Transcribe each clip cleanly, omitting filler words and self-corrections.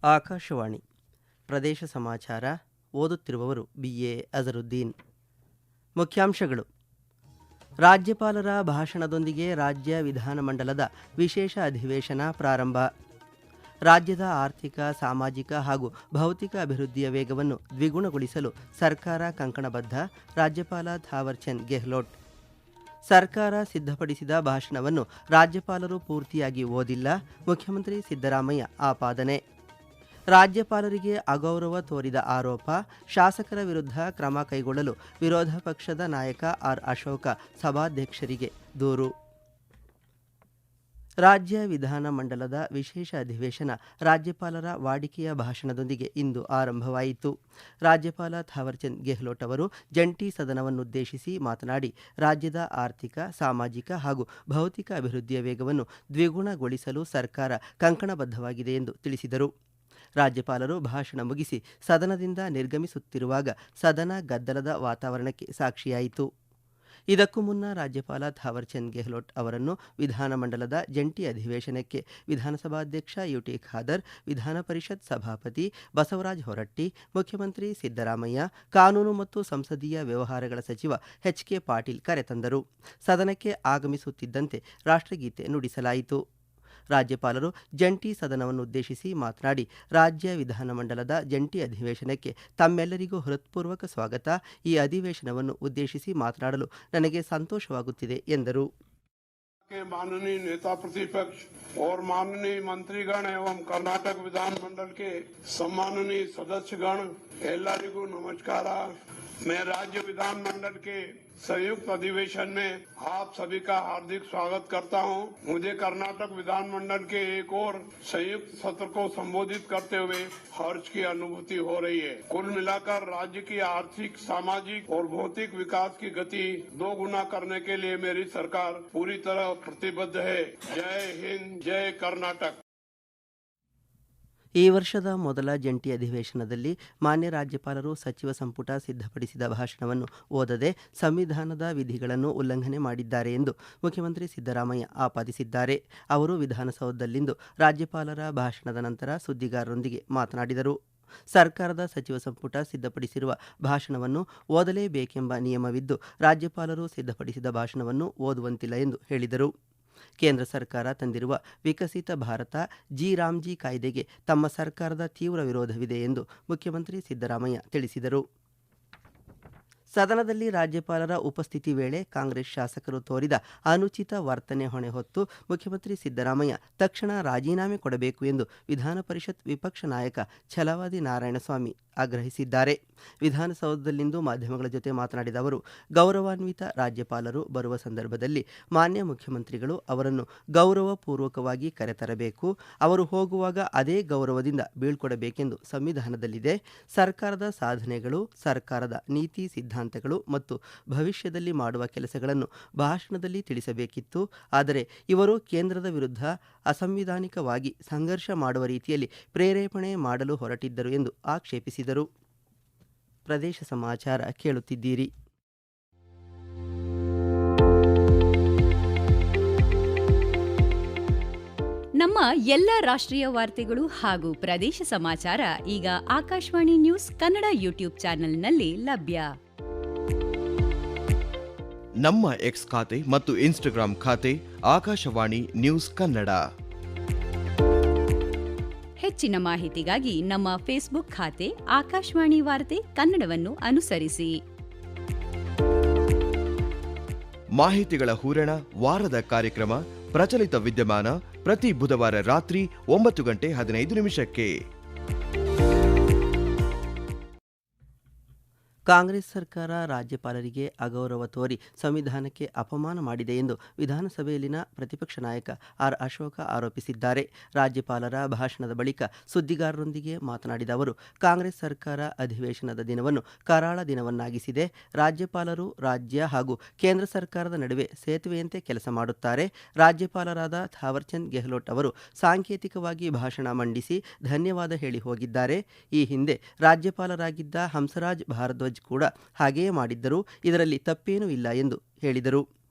ಆಕಾಶವಾಣಿ ಪ್ರದೇಶ ಸಮಾಚಾರ ಓದುತ್ತಿರುವವರು BA ಅಜರುದ್ದೀನ್. ಮುಖ್ಯಾಂಶಗಳು: ರಾಜ್ಯಪಾಲರ ಭಾಷಣದೊಂದಿಗೆ ರಾಜ್ಯ ವಿಧಾನಮಂಡಲದ ವಿಶೇಷ ಅಧಿವೇಶನ ಪ್ರಾರಂಭ. ರಾಜ್ಯದ ಆರ್ಥಿಕ, ಸಾಮಾಜಿಕ ಹಾಗೂ ಭೌತಿಕ ಅಭಿವೃದ್ಧಿಯ ವೇಗವನ್ನು ದ್ವಿಗುಣಗೊಳಿಸಲು ಸರ್ಕಾರ ಕಂಕಣಬದ್ಧ. ರಾಜ್ಯಪಾಲ ಥಾವರ್ಚಂದ್ ಗೆಹ್ಲೋಟ್. ಸರ್ಕಾರ ಸಿದ್ಧಪಡಿಸಿದ ಭಾಷಣವನ್ನು ರಾಜ್ಯಪಾಲರು ಪೂರ್ತಿಯಾಗಿ ಓದಿಲ್ಲ. ಮುಖ್ಯಮಂತ್ರಿ ಸಿದ್ದರಾಮಯ್ಯ ಆಪಾದನೆ. ರಾಜ್ಯಪಾಲರಿಗೆ ಅಗೌರವ ತೋರಿದ ಆರೋಪ. ಶಾಸಕರ ವಿರುದ್ಧ ಕ್ರಮ ಕೈಗೊಳ್ಳಲು ವಿರೋಧ ಪಕ್ಷದ ನಾಯಕ ಆರ್ ಅಶೋಕ ಸಭಾಧ್ಯಕ್ಷರಿಗೆ ದೂರು. ರಾಜ್ಯ ವಿಧಾನಮಂಡಲದ ವಿಶೇಷ ಅಧಿವೇಶನ ರಾಜ್ಯಪಾಲರ ವಾಡಿಕೆಯ ಭಾಷಣದೊಂದಿಗೆ ಇಂದು ಆರಂಭವಾಯಿತು. ರಾಜ್ಯಪಾಲ ಥಾವರ್ಚಂದ್ ಗೆಹ್ಲೋಟ್ ಅವರು ಜಂಟಿ ಸದನವನ್ನುದ್ದೇಶಿಸಿ ಮಾತನಾಡಿ, ರಾಜ್ಯದ ಆರ್ಥಿಕ, ಸಾಮಾಜಿಕ ಹಾಗೂ ಭೌತಿಕ ಅಭಿವೃದ್ಧಿಯ ವೇಗವನ್ನು ದ್ವಿಗುಣಗೊಳಿಸಲು ಸರ್ಕಾರ ಕಂಕಣಬದ್ಧವಾಗಿದೆ ಎಂದು ತಿಳಿಸಿದರು. ರಾಜ್ಯಪಾಲರು ಭಾಷಣ ಮುಗಿಸಿ ಸದನದಿಂದ ನಿರ್ಗಮಿಸುತ್ತಿರುವಾಗ ಸದನ ಗದ್ದಲದ ವಾತಾವರಣಕ್ಕೆ ಸಾಕ್ಷಿಯಾಯಿತು. ಇದಕ್ಕೂ ಮುನ್ನ ರಾಜ್ಯಪಾಲ ಥಾವರ್ಚಂದ್ ಗೆಹ್ಲೋಟ್ ಅವರನ್ನು ವಿಧಾನಮಂಡಲದ ಜಂಟಿ ಅಧಿವೇಶನಕ್ಕೆ ವಿಧಾನಸಭಾಧ್ಯಕ್ಷ ಯುಟಿ ಖಾದರ್, ವಿಧಾನ ಪರಿಷತ್ ಸಭಾಪತಿ ಬಸವರಾಜ ಹೊರಟ್ಟಿ, ಮುಖ್ಯಮಂತ್ರಿ ಸಿದ್ದರಾಮಯ್ಯ, ಕಾನೂನು ಮತ್ತು ಸಂಸದೀಯ ವ್ಯವಹಾರಗಳ ಸಚಿವ HK ಪಾಟೀಲ್ ಕರೆತಂದರು. ಸದನಕ್ಕೆ ಆಗಮಿಸುತ್ತಿದ್ದಂತೆ ರಾಷ್ಟ್ರಗೀತೆ ನುಡಿಸಲಾಯಿತು. ರಾಜ್ಯಪಾಲರು ಜಂಟಿ ಸದನವನ್ನುದ್ದೇಶಿಸಿ ಮಾತನಾಡಿ, ರಾಜ್ಯ ವಿಧಾನಮಂಡಲದ ಜಂಟಿ ಅಧಿವೇಶನಕ್ಕೆ ತಮ್ಮೆಲ್ಲರಿಗೂ ಹೃತ್ಪೂರ್ವಕ ಸ್ವಾಗತ. ಈ ಅಧಿವೇಶನವನ್ನು ಉದ್ದೇಶಿಸಿ ಮಾತನಾಡಲು ನನಗೆ ಸಂತೋಷವಾಗುತ್ತಿದೆ ಎಂದರು. माननीय नेता प्रतिपक्ष और माननीय मंत्रीगण एवं कर्नाटक विधानमंडल के सम्माननीय सदस्यगण, ಎಲ್ಲರಿಗೂ नमस्कार। मैं राज्य विधानमंडल के संयुक्त अधिवेशन में आप सभी का हार्दिक स्वागत करता हूं। मुझे कर्नाटक विधानमंडल के एक और संयुक्त सत्र को संबोधित करते हुए हर्ष की अनुभूति हो रही है। कुल मिलाकर राज्य की आर्थिक, सामाजिक और भौतिक विकास की गति 2 गुना करने के लिए मेरी सरकार पूरी तरह प्रतिबद्ध है। जय हिंद, जय कर्नाटक। ಈ ವರ್ಷದ ಮೊದಲ ಜಂಟಿ ಅಧಿವೇಶನದಲ್ಲಿ ಮಾನ್ಯ ರಾಜ್ಯಪಾಲರು ಸಚಿವ ಸಂಪುಟ ಸಿದ್ಧಪಡಿಸಿದ ಭಾಷಣವನ್ನು ಓದದೆ ಸಂವಿಧಾನದ ವಿಧಿಗಳನ್ನು ಉಲ್ಲಂಘನೆ ಮಾಡಿದ್ದಾರೆ ಎಂದು ಮುಖ್ಯಮಂತ್ರಿ ಸಿದ್ದರಾಮಯ್ಯ ಆಪಾದಿಸಿದ್ದಾರೆ. ಅವರು ವಿಧಾನಸೌಧದಲ್ಲಿಂದು ರಾಜ್ಯಪಾಲರ ಭಾಷಣದ ನಂತರ ಸುದ್ದಿಗಾರರೊಂದಿಗೆ ಮಾತನಾಡಿದರು. ಸರ್ಕಾರದ ಸಚಿವ ಸಂಪುಟ ಸಿದ್ಧಪಡಿಸಿರುವ ಭಾಷಣವನ್ನು ಓದಲೇಬೇಕೆಂಬ ನಿಯಮವಿದ್ದು, ರಾಜ್ಯಪಾಲರು ಸಿದ್ಧಪಡಿಸಿದ ಭಾಷಣವನ್ನು ಓದುವಂತಿಲ್ಲ ಎಂದು ಹೇಳಿದರು. ಕೇಂದ್ರ ಸರ್ಕಾರ ತಂದಿರುವ ವಿಕಸಿತ ಭಾರತ ರಾಮ್ಜಿ ಕಾಯ್ದೆಗೆ ತಮ್ಮ ಸರ್ಕಾರದ ತೀವ್ರ ವಿರೋಧವಿದೆ ಎಂದು ಮುಖ್ಯಮಂತ್ರಿ ಸಿದ್ದರಾಮಯ್ಯ ತಿಳಿಸಿದರು. ಸದನದಲ್ಲಿ ರಾಜ್ಯಪಾಲರ ಉಪಸ್ಥಿತಿ ವೇಳೆ ಕಾಂಗ್ರೆಸ್ ಶಾಸಕರು ತೋರಿದ ಅನುಚಿತ ವರ್ತನೆ ಹೊಣೆ ಹೊತ್ತು ಮುಖ್ಯಮಂತ್ರಿ ಸಿದ್ದರಾಮಯ್ಯ ತಕ್ಷಣ ರಾಜೀನಾಮೆ ಕೊಡಬೇಕು ಎಂದು ವಿಧಾನ ಪರಿಷತ್ ವಿಪಕ್ಷ ನಾಯಕ ಛಲವಾದಿ ನಾರಾಯಣಸ್ವಾಮಿ ಆಗ್ರಹಿಸಿದ್ದಾರೆ. ವಿಧಾನಸೌಧದಲ್ಲಿಂದು ಮಾಧ್ಯಮಗಳ ಜೊತೆ ಮಾತನಾಡಿದ ಅವರು, ಗೌರವಾನ್ವಿತ ರಾಜ್ಯಪಾಲರು ಬರುವ ಸಂದರ್ಭದಲ್ಲಿ ಮಾನ್ಯ ಮುಖ್ಯಮಂತ್ರಿಗಳು ಅವರನ್ನು ಗೌರವಪೂರ್ವಕವಾಗಿ ಕರೆತರಬೇಕು. ಅವರು ಹೋಗುವಾಗ ಅದೇ ಗೌರವದಿಂದ ಬೀಳ್ಕೊಡಬೇಕೆಂದು ಸಂವಿಧಾನದಲ್ಲಿದೆ. ಸರ್ಕಾರದ ಸಾಧನೆಗಳು, ಸರ್ಕಾರದ ನೀತಿ ಸಿದ್ಧಾಂತಗಳು ಮತ್ತು ಭವಿಷ್ಯದಲ್ಲಿ ಮಾಡುವ ಕೆಲಸಗಳನ್ನು ಭಾಷಣದಲ್ಲಿ ತಿಳಿಸಬೇಕಿತ್ತು. ಆದರೆ ಇವರು ಕೇಂದ್ರದ ವಿರುದ್ಧ ಅಸಂವಿಧಾನಿಕವಾಗಿ ಸಂಘರ್ಷ ಮಾಡುವ ರೀತಿಯಲ್ಲಿ ಪ್ರೇರೇಪಣೆ ಮಾಡಲು ಹೊರಟಿದ್ದರು ಎಂದು ಆಕ್ಷೇಪಿಸಿದರು. ಪ್ರದೇಶ ಸಮಾಚಾರ ಕೇಳುತ್ತಿದ್ದೀರಿ. ನಮ್ಮ ಎಲ್ಲ ರಾಷ್ಟ್ರೀಯ ವಾರ್ತೆಗಳು ಹಾಗೂ ಪ್ರದೇಶ ಸಮಾಚಾರ ಈಗ ಆಕಾಶವಾಣಿ ನ್ಯೂಸ್ ಕನ್ನಡ ಯೂಟ್ಯೂಬ್ ಚಾನೆಲ್ನಲ್ಲಿ ಲಭ್ಯ. ನಮ್ಮ ಎಕ್ಸ್ ಖಾತೆ ಮತ್ತು ಇನ್ಸ್ಟಾಗ್ರಾಂ ಖಾತೆ ಆಕಾಶವಾಣಿ ನ್ಯೂಸ್ ಕನ್ನಡ. ಹೆಚ್ಚಿನ ಮಾಹಿತಿಗಾಗಿ ನಮ್ಮ ಫೇಸ್ಬುಕ್ ಖಾತೆ ಆಕಾಶವಾಣಿ ವಾರ್ತೆ ಕನ್ನಡವನ್ನು ಅನುಸರಿಸಿ. ಮಾಹಿತಿಗಳ ಹೂರಣ, ವಾರದ ಕಾರ್ಯಕ್ರಮ, ಪ್ರಚಲಿತ ವಿದ್ಯಮಾನ ಪ್ರತಿ ಬುಧವಾರ ರಾತ್ರಿ 9:15 ಕಾಂಗ್ರೆಸ್ ಸರ್ಕಾರ ರಾಜ್ಯಪಾಲರಿಗೆ ಅಗೌರವ ತೋರಿ ಸಂವಿಧಾನಕ್ಕೆ ಅಪಮಾನ ಮಾಡಿದೆ ಎಂದು ವಿಧಾನಸಭೆಯಲ್ಲಿನ ಪ್ರತಿಪಕ್ಷ ನಾಯಕ ಆರ್ ಅಶೋಕ ಆರೋಪಿಸಿದ್ದಾರೆ. ರಾಜ್ಯಪಾಲರ ಭಾಷಣದ ಬಳಿಕ ಸುದ್ದಿಗಾರರೊಂದಿಗೆ ಮಾತನಾಡಿದ ಅವರು, ಕಾಂಗ್ರೆಸ್ ಸರ್ಕಾರ ಅಧಿವೇಶನದ ದಿನವನ್ನು ಕರಾಳ ದಿನವನ್ನಾಗಿಸಿದೆ. ರಾಜ್ಯಪಾಲರು ರಾಜ್ಯ ಹಾಗೂ ಕೇಂದ್ರ ಸರ್ಕಾರದ ನಡುವೆ ಸೇತುವೆಯಂತೆ ಕೆಲಸ ಮಾಡುತ್ತಾರೆ. ರಾಜ್ಯಪಾಲರಾದ ಥಾವರ್ಚಂದ್ ಗೆಹ್ಲೋಟ್ ಅವರು ಸಾಂಕೇತಿಕವಾಗಿ ಭಾಷಣ ಮಂಡಿಸಿ ಧನ್ಯವಾದ ಹೇಳಿ ಹೋಗಿದ್ದಾರೆ. ಈ ಹಿಂದೆ ರಾಜ್ಯಪಾಲರಾಗಿದ್ದ ಹಂಸರಾಜ್ ಭಾರದ್ವಾಜ್ ಕೂಡ ಹಾಗೆಯೇ ಮಾಡಿದ್ದರು. ಇದರಲ್ಲಿ ತಪ್ಪೇನೂ ಇಲ್ಲ ಎಂದು ಹೇಳಿದರು.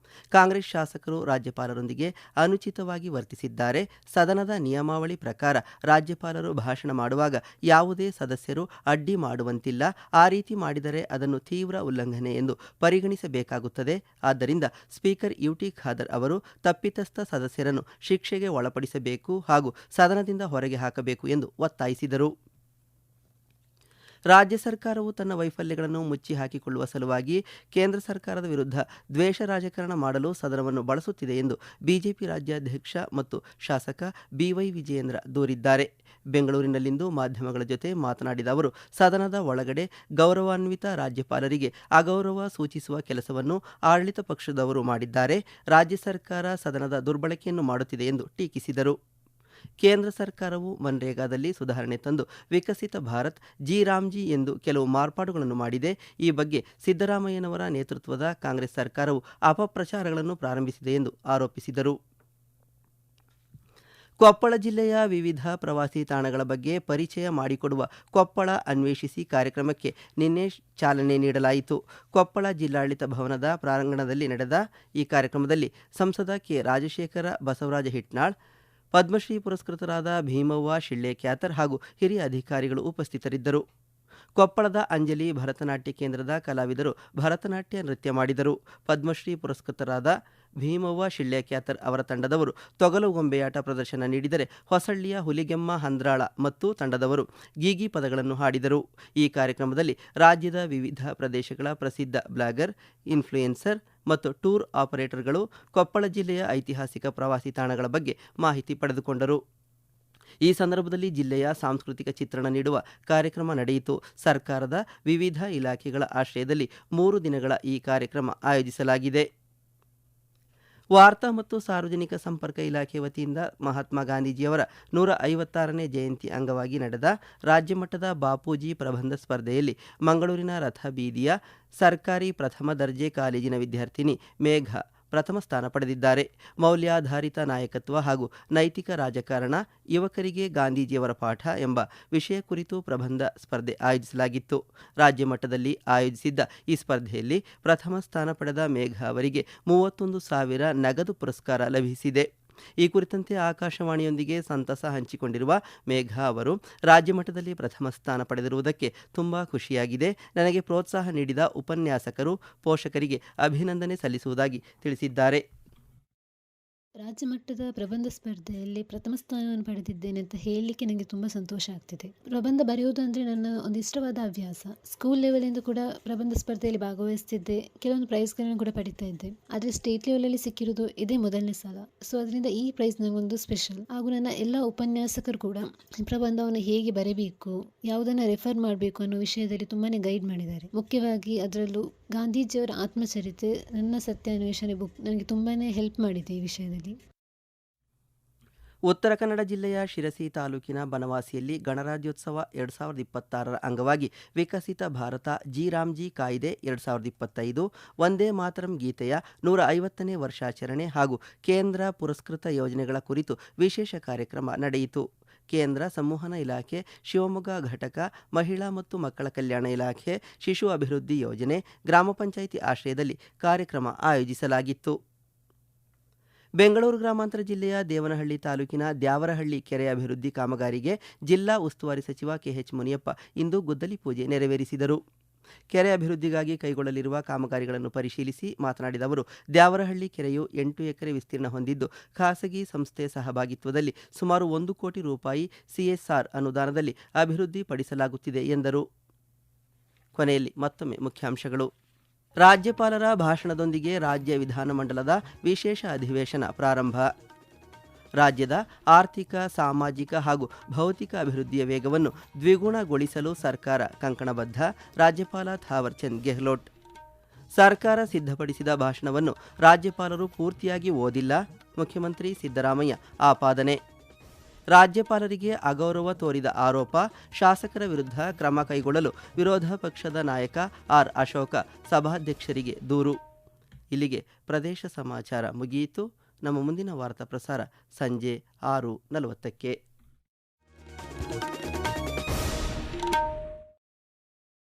ಕಾಂಗ್ರೆಸ್ ಶಾಸಕರು ರಾಜ್ಯಪಾಲರೊಂದಿಗೆ ಅನುಚಿತವಾಗಿ ವರ್ತಿಸಿದ್ದಾರೆ. ಸದನದ ನಿಯಮಾವಳಿ ಪ್ರಕಾರ ರಾಜ್ಯಪಾಲರು ಭಾಷಣ ಮಾಡುವಾಗ ಯಾವುದೇ ಸದಸ್ಯರು ಅಡ್ಡಿ ಮಾಡುವಂತಿಲ್ಲ. ಆ ರೀತಿ ಮಾಡಿದರೆ ಅದನ್ನು ತೀವ್ರ ಉಲ್ಲಂಘನೆ ಎಂದು ಪರಿಗಣಿಸಬೇಕಾಗುತ್ತದೆ. ಆದ್ದರಿಂದ ಸ್ಪೀಕರ್ ಯುಟಿ ಖಾದರ್ ಅವರು ತಪ್ಪಿತಸ್ಥ ಸದಸ್ಯರನ್ನು ಶಿಕ್ಷೆಗೆ ಒಳಪಡಿಸಬೇಕು ಹಾಗೂ ಸದನದಿಂದ ಹೊರಗೆ ಹಾಕಬೇಕು ಎಂದು ಒತ್ತಾಯಿಸಿದರು. ರಾಜ್ಯ ಸರ್ಕಾರವು ತನ್ನ ವೈಫಲ್ಯಗಳನ್ನು ಮುಚ್ಚಿ ಹಾಕಿಕೊಳ್ಳುವ ಸಲುವಾಗಿ ಕೇಂದ್ರ ಸರ್ಕಾರದ ವಿರುದ್ಧ ದ್ವೇಷ ರಾಜಕಾರಣ ಮಾಡಲು ಸದನವನ್ನು ಬಳಸುತ್ತಿದೆ ಎಂದು ಬಿಜೆಪಿ ರಾಜ್ಯಾಧ್ಯಕ್ಷ ಮತ್ತು ಶಾಸಕ ಬಿವೈ ವಿಜಯೇಂದ್ರ ದೂರಿದ್ದಾರೆ. ಬೆಂಗಳೂರಿನಲ್ಲಿಂದು ಮಾಧ್ಯಮಗಳ ಜೊತೆ ಮಾತನಾಡಿದ ಅವರು, ಸದನದ ಒಳಗಡೆ ಗೌರವಾನ್ವಿತ ರಾಜ್ಯಪಾಲರಿಗೆ ಅಗೌರವ ಸೂಚಿಸುವ ಕೆಲಸವನ್ನು ಆಡಳಿತ ಪಕ್ಷದವರು ಮಾಡಿದ್ದಾರೆ. ರಾಜ್ಯ ಸರ್ಕಾರ ಸದನದ ದುರ್ಬಳಕೆಯನ್ನು ಮಾಡುತ್ತಿದೆ ಎಂದು ಟೀಕಿಸಿದರು. ಕೇಂದ್ರ ಸರ್ಕಾರವು ಮನ್ರೇಗಾದಲ್ಲಿ ಸುಧಾರಣೆ ತಂದು ವಿಕಸಿತ ಭಾರತ್ ರಾಮ್ಜಿ ಎಂದು ಕೆಲವು ಮಾರ್ಪಾಡುಗಳನ್ನು ಮಾಡಿದೆ. ಈ ಬಗ್ಗೆ ಸಿದ್ದರಾಮಯ್ಯನವರ ನೇತೃತ್ವದ ಕಾಂಗ್ರೆಸ್ ಸರ್ಕಾರವು ಅಪಪ್ರಚಾರಗಳನ್ನು ಪ್ರಾರಂಭಿಸಿದೆ ಎಂದು ಆರೋಪಿಸಿದರು. ಕೊಪ್ಪಳ ಜಿಲ್ಲೆಯ ವಿವಿಧ ಪ್ರವಾಸಿ ತಾಣಗಳ ಬಗ್ಗೆ ಪರಿಚಯ ಮಾಡಿಕೊಡುವ ಕೊಪ್ಪಳ ಅನ್ವೇಷಿಸಿ ಕಾರ್ಯಕ್ರಮಕ್ಕೆ ನಿನ್ನೆ ಚಾಲನೆ ನೀಡಲಾಯಿತು. ಕೊಪ್ಪಳ ಜಿಲ್ಲಾಡಳಿತ ಭವನದ ಪ್ರಾಂಗಣದಲ್ಲಿ ನಡೆದ ಈ ಕಾರ್ಯಕ್ರಮದಲ್ಲಿ ಸಂಸದ ಕೆ ರಾಜಶೇಖರ ಬಸವರಾಜ ಹಿಟ್ನಾಳ್, ಪದ್ಮಶ್ರೀ ಪುರಸ್ಕೃತರಾದ ಭೀಮವ್ವ ಶಿಳ್ಳೆಕ್ಯಾತರ್ ಹಾಗೂ ಹಿರಿಯ ಅಧಿಕಾರಿಗಳು ಉಪಸ್ಥಿತರಿದ್ದರು. ಕೊಪ್ಪಳದ ಅಂಜಲಿ ಭರತನಾಟ್ಯ ಕೇಂದ್ರದ ಕಲಾವಿದರು ಭರತನಾಟ್ಯ ನೃತ್ಯ ಮಾಡಿದರು. ಪದ್ಮಶ್ರೀ ಪುರಸ್ಕೃತರಾದ ಭೀಮವ್ವ ಶಿಳ್ಳೆಕ್ಯಾತರ್ ಅವರ ತಂಡದವರು ತೊಗಲು ಗೊಂಬೆಯಾಟ ಪ್ರದರ್ಶನ ನೀಡಿದರೆ, ಹೊಸಳ್ಳಿಯ ಹುಲಿಗೆಮ್ಮ ಹಂದ್ರಾಳ ಮತ್ತು ತಂಡದವರು ಗೀಗಿ ಪದಗಳನ್ನು ಹಾಡಿದರು. ಈ ಕಾರ್ಯಕ್ರಮದಲ್ಲಿ ರಾಜ್ಯದ ವಿವಿಧ ಪ್ರದೇಶಗಳ ಪ್ರಸಿದ್ಧ ಬ್ಲಾಗರ್, ಇನ್ಫ್ಲೂಯೆನ್ಸರ್ ಮತ್ತು ಟೂರ್ ಆಪರೇಟರ್ಗಳು ಕೊಪ್ಪಳ ಜಿಲ್ಲೆಯ ಐತಿಹಾಸಿಕ ಪ್ರವಾಸಿ ತಾಣಗಳ ಬಗ್ಗೆ ಮಾಹಿತಿ ಪಡೆದುಕೊಂಡರು. ಈ ಸಂದರ್ಭದಲ್ಲಿ ಜಿಲ್ಲೆಯ ಸಾಂಸ್ಕೃತಿಕ ಚಿತ್ರಣ ನೀಡುವ ಕಾರ್ಯಕ್ರಮ ನಡೆಯಿತು. ಸರ್ಕಾರದ ವಿವಿಧ ಇಲಾಖೆಗಳ ಆಶ್ರಯದಲ್ಲಿ 3 ದಿನಗಳ ಈ ಕಾರ್ಯಕ್ರಮ ಆಯೋಜಿಸಲಾಗಿದೆ. ವಾರ್ತಾ ಮತ್ತು ಸಾರ್ವಜನಿಕ ಸಂಪರ್ಕ ಇಲಾಖೆ ವತಿಯಿಂದ ಮಹಾತ್ಮ ಗಾಂಧೀಜಿಯವರ 156ನೇ ಜಯಂತಿ ಅಂಗವಾಗಿ ನಡೆದ ರಾಜ್ಯಮಟ್ಟದ ಬಾಪೂಜಿ ಪ್ರಬಂಧ ಸ್ಪರ್ಧೆಯಲ್ಲಿ ಮಂಗಳೂರಿನ ರಥಬೀದಿಯ ಸರ್ಕಾರಿ ಪ್ರಥಮ ದರ್ಜೆ ಕಾಲೇಜಿನ ವಿದ್ಯಾರ್ಥಿನಿ ಮೇಘ ಪ್ರಥಮ ಸ್ಥಾನ ಪಡೆದಿದ್ದಾರೆ. ಮೌಲ್ಯಾಧಾರಿತ ನಾಯಕತ್ವ ಹಾಗೂ ನೈತಿಕ ರಾಜಕಾರಣ, ಯುವಕರಿಗೆ ಗಾಂಧೀಜಿಯವರ ಪಾಠ ಎಂಬ ವಿಷಯ ಕುರಿತು ಪ್ರಬಂಧ ಸ್ಪರ್ಧೆ ಆಯೋಜಿಸಲಾಗಿತ್ತು. ರಾಜ್ಯ ಮಟ್ಟದಲ್ಲಿ ಆಯೋಜಿಸಿದ್ದ ಈ ಸ್ಪರ್ಧೆಯಲ್ಲಿ ಪ್ರಥಮ ಸ್ಥಾನ ಪಡೆದ ಮೇಘ ಅವರಿಗೆ 31,000 ನಗದು ಪುರಸ್ಕಾರ ಲಭಿಸಿದೆ. ಈ ಕುರಿತಂತೆ ಆಕಾಶವಾಣಿಯೊಂದಿಗೆ ಸಂತಸ ಹಂಚಿಕೊಂಡಿರುವ ಮೇಘ ಅವರು, ರಾಜ್ಯ ಮಟ್ಟದಲ್ಲಿ ಪ್ರಥಮ ಸ್ಥಾನ ಪಡೆದಿರುವುದಕ್ಕೆ ತುಂಬ ಖುಷಿಯಾಗಿದೆ. ನನಗೆ ಪ್ರೋತ್ಸಾಹ ನೀಡಿದ ಉಪನ್ಯಾಸಕರು, ಪೋಷಕರಿಗೆ ಅಭಿನಂದನೆ ಸಲ್ಲಿಸುವುದಾಗಿ ತಿಳಿಸಿದ್ದಾರೆ. ರಾಜ್ಯ ಮಟ್ಟದ ಪ್ರಬಂಧ ಸ್ಪರ್ಧೆಯಲ್ಲಿ ಪ್ರಥಮ ಸ್ಥಾನವನ್ನು ಪಡೆದಿದ್ದೇನೆ ಅಂತ ಹೇಳಲಿಕ್ಕೆ ನನಗೆ ತುಂಬ ಸಂತೋಷ ಆಗ್ತಿದೆ. ಪ್ರಬಂಧ ಬರೆಯುವುದು ಅಂದರೆ ನನ್ನ ಒಂದು ಇಷ್ಟವಾದ ಹವ್ಯಾಸ. ಸ್ಕೂಲ್ ಲೆವೆಲಿಂದ ಕೂಡ ಪ್ರಬಂಧ ಸ್ಪರ್ಧೆಯಲ್ಲಿ ಭಾಗವಹಿಸ್ತಿದ್ದೆ, ಕೆಲವೊಂದು ಪ್ರೈಸ್ಗಳನ್ನು ಕೂಡ ಪಡಿತಾ ಇದ್ದೆ. ಆದರೆ ಸ್ಟೇಟ್ ಲೆವೆಲಲ್ಲಿ ಸಿಕ್ಕಿರೋದು ಇದೇ ಮೊದಲನೇ ಸಲ. ಸೊ ಅದರಿಂದ ಈ ಪ್ರೈಸ್ ನನಗೊಂದು ಸ್ಪೆಷಲ್. ಹಾಗೂ ನನ್ನ ಎಲ್ಲ ಉಪನ್ಯಾಸಕರು ಕೂಡ ಪ್ರಬಂಧವನ್ನು ಹೇಗೆ ಬರೆಯಬೇಕು, ಯಾವುದನ್ನು ರೆಫರ್ ಮಾಡಬೇಕು ಅನ್ನೋ ವಿಷಯದಲ್ಲಿ ತುಂಬಾ ಗೈಡ್ ಮಾಡಿದ್ದಾರೆ. ಮುಖ್ಯವಾಗಿ ಅದರಲ್ಲೂ ಗಾಂಧೀಜಿಯವರ ಆತ್ಮಚರಿತ್ರೆ, ನನ್ನ ಸತ್ಯಾನ್ವೇಷಣೆ ಬುಕ್ ನನಗೆ ತುಂಬಾ ಹೆಲ್ಪ್ ಮಾಡಿದೆ ಈ ವಿಷಯದಲ್ಲಿ. ಉತ್ತರ ಕನ್ನಡ ಜಿಲ್ಲೆಯ ಶಿರಸಿ ತಾಲೂಕಿನ ಬನವಾಸಿಯಲ್ಲಿ ಗಣರಾಜ್ಯೋತ್ಸವ 2026ರ ಅಂಗವಾಗಿ ವಿಕಸಿತ ಭಾರತ ರಾಮ್ಜಿ ಕಾಯ್ದೆ 2025, ವಂದೇ ಮಾತರಂ ಗೀತೆಯ 150ನೇ ವರ್ಷಾಚರಣೆ ಹಾಗೂ ಕೇಂದ್ರ ಪುರಸ್ಕೃತ ಯೋಜನೆಗಳ ಕುರಿತು ವಿಶೇಷ ಕಾರ್ಯಕ್ರಮ ನಡೆಯಿತು. ಕೇಂದ್ರ ಸಂವಹನ ಇಲಾಖೆ ಶಿವಮೊಗ್ಗ ಘಟಕ, ಮಹಿಳಾ ಮತ್ತು ಮಕ್ಕಳ ಕಲ್ಯಾಣ ಇಲಾಖೆ, ಶಿಶು ಅಭಿವೃದ್ಧಿ ಯೋಜನೆ, ಗ್ರಾಮ ಪಂಚಾಯಿತಿ ಆಶ್ರಯದಲ್ಲಿ ಕಾರ್ಯಕ್ರಮ ಆಯೋಜಿಸಲಾಗಿತ್ತು. ಬೆಂಗಳೂರು ಗ್ರಾಮಾಂತರ ಜಿಲ್ಲೆಯ ದೇವನಹಳ್ಳಿ ತಾಲೂಕಿನ ದ್ಯಾವರಹಳ್ಳಿ ಕೆರೆ ಅಭಿವೃದ್ಧಿ ಕಾಮಗಾರಿಗೆ ಜಿಲ್ಲಾ ಉಸ್ತುವಾರಿ ಸಚಿವ ಕೆಎಚ್ ಮುನಿಯಪ್ಪ ಇಂದು ಗುದ್ದಲಿ ಪೂಜೆ ನೆರವೇರಿಸಿದರು. ಕೆರೆ ಅಭಿವೃದ್ಧಿಗಾಗಿ ಕೈಗೊಳ್ಳಲಿರುವ ಕಾಮಗಾರಿಗಳನ್ನು ಪರಿಶೀಲಿಸಿ ಮಾತನಾಡಿದ ಅವರು, ದ್ಯಾವರಹಳ್ಳಿ ಕೆರೆಯು 8 ಎಕರೆ ವಿಸ್ತೀರ್ಣ ಹೊಂದಿದ್ದು, ಖಾಸಗಿ ಸಂಸ್ಥೆ ಸಹಭಾಗಿತ್ವದಲ್ಲಿ ಸುಮಾರು 1 ಕೋಟಿ ರೂಪಾಯಿ ಸಿಎಸ್ಆರ್ ಅನುದಾನದಲ್ಲಿ ಅಭಿವೃದ್ಧಿ ಪಡಿಸಲಾಗುತ್ತಿದೆ ಎಂದರು. ಕೊನೆಯಲ್ಲಿ ಮತ್ತೊಮ್ಮೆ ಮುಖ್ಯಾಂಶಗಳು. ರಾಜ್ಯಪಾಲರ ಭಾಷಣದೊಂದಿಗೆ ರಾಜ್ಯ ವಿಧಾನಮಂಡಲದ ವಿಶೇಷ ಅಧಿವೇಶನ ಪ್ರಾರಂಭ. ರಾಜ್ಯದ ಆರ್ಥಿಕ, ಸಾಮಾಜಿಕ ಹಾಗೂ ಭೌತಿಕ ಅಭಿವೃದ್ಧಿಯ ವೇಗವನ್ನು ದ್ವಿಗುಣಗೊಳಿಸಲು ಸರ್ಕಾರ ಕಂಕಣಬದ್ಧ. ರಾಜ್ಯಪಾಲ ಥಾವರ್ಚಂದ್ ಗೆಹ್ಲೋಟ್. ಸರ್ಕಾರ ಸಿದ್ಧಪಡಿಸಿದ ಭಾಷಣವನ್ನು ರಾಜ್ಯಪಾಲರು ಪೂರ್ತಿಯಾಗಿ ಓದಿಲ್ಲ, ಮುಖ್ಯಮಂತ್ರಿ ಸಿದ್ದರಾಮಯ್ಯ ಆಪಾದನೆ. ರಾಜ್ಯಪಾಲರಿಗೆ ಅಗೌರವ ತೋರಿದ ಆರೋಪ, ಶಾಸಕರ ವಿರುದ್ಧ ಕ್ರಮ ಕೈಗೊಳ್ಳಲು ವಿರೋಧ ಪಕ್ಷದ ನಾಯಕ ಆರ್ ಅಶೋಕ ಸಭಾಧ್ಯಕ್ಷರಿಗೆ ದೂರು. ಇಲ್ಲಿಗೆ ಪ್ರದೇಶ ಸಮಾಚಾರ ಮುಗಿಯಿತು. ನಮ್ಮ ಮುಂದಿನ ವಾರ್ತಾ ಪ್ರಸಾರ ಸಂಜೆ 6:40ಕ್ಕೆ.